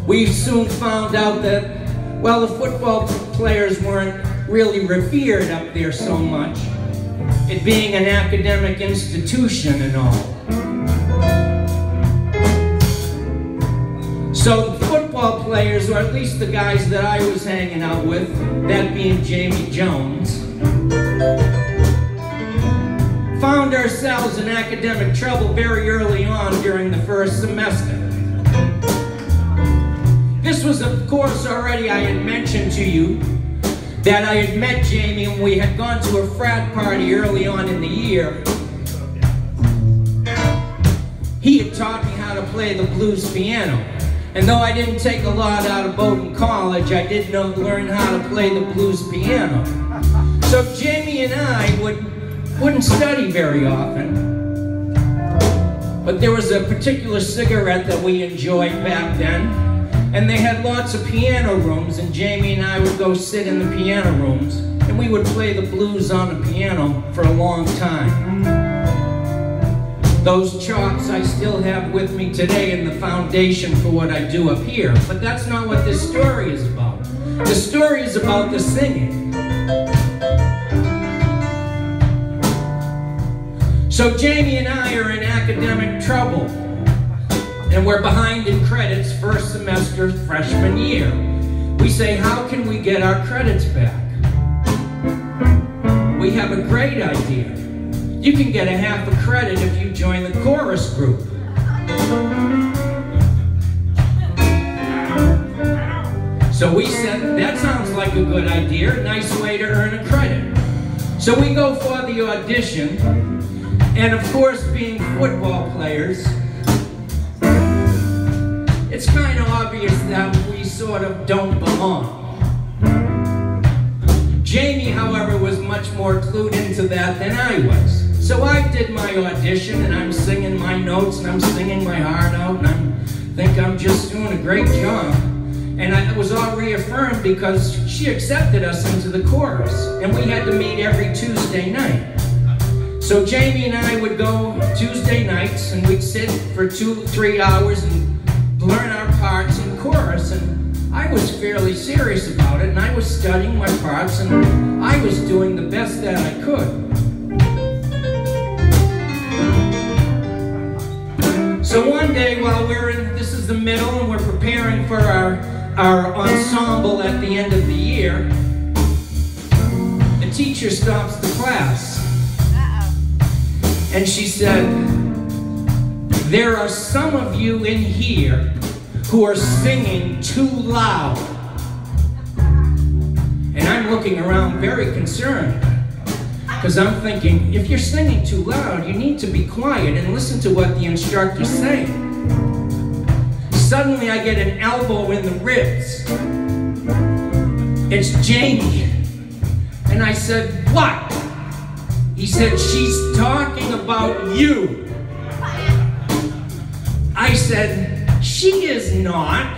we soon found out that, well, the football players weren't really revered up there so much, it being an academic institution and all. So the football players, or at least the guys that I was hanging out with, that being Jamie Jones, found ourselves in academic trouble very early on during the first semester. This was, of course, already I had mentioned to you that I had met Jamie and we had gone to a frat party early on in the year. He had taught me how to play the blues piano. And though I didn't take a lot out of Bowdoin College, I did learn how to play the blues piano. So Jamie and I wouldn't study very often. But there was a particular cigarette that we enjoyed back then, and they had lots of piano rooms, and Jamie and I would go sit in the piano rooms, and we would play the blues on the piano for a long time. Those chops I still have with me today in the foundation for what I do up here. But that's not what this story is about. The story is about the singing. So Jamie and I are in academic trouble. And we're behind in credits first semester freshman year. We say, how can we get our credits back? We have a great idea. You can get a half a credit if you join the chorus group. So we said, that sounds like a good idea, nice way to earn a credit. So we go for the audition, and of course, being football players, it's kind of obvious that we sort of don't belong. Jamie, however, was much more clued into that than I was. So I did my audition, and I'm singing my notes, and I'm singing my heart out, and I think I'm just doing a great job. And it was all reaffirmed because she accepted us into the chorus, and we had to meet every Tuesday night. So Jamie and I would go Tuesday nights, and we'd sit for 2-3 hours and learn our parts in chorus, and I was fairly serious about it, and I was studying my parts, and I was doing the best that I could. So one day while this is the middle, and we're preparing for our ensemble at the end of the year, the teacher stops the class. And she said, there are some of you in here who are singing too loud. And I'm looking around very concerned, because I'm thinking, if you're singing too loud, you need to be quiet and listen to what the instructor's saying. Suddenly I get an elbow in the ribs. It's Jamie. And I said, what? He said, she's talking about you. I said, she is not.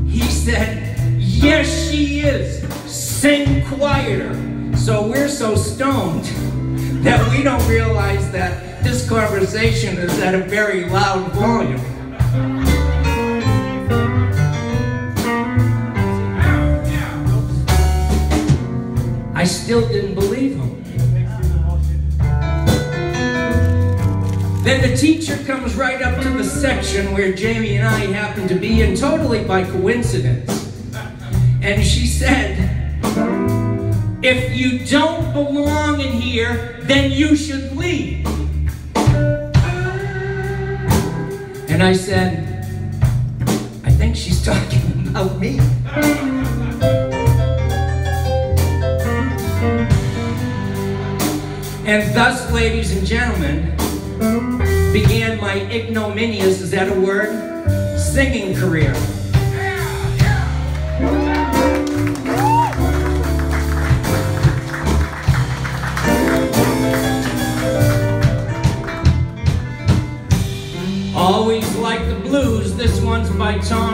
He said, yes, she is. Sing quieter. So we're so stoned that we don't realize that this conversation is at a very loud volume. I still didn't believe him. Then the teacher comes right up to the section where Jamie and I happen to be, and totally by coincidence. And she said, if you don't belong in here, then you should leave. And I said, I think she's talking about me. And thus, ladies and gentlemen, began my ignominious, is that a word? Singing career. Always Like the Blues. This one's by Tom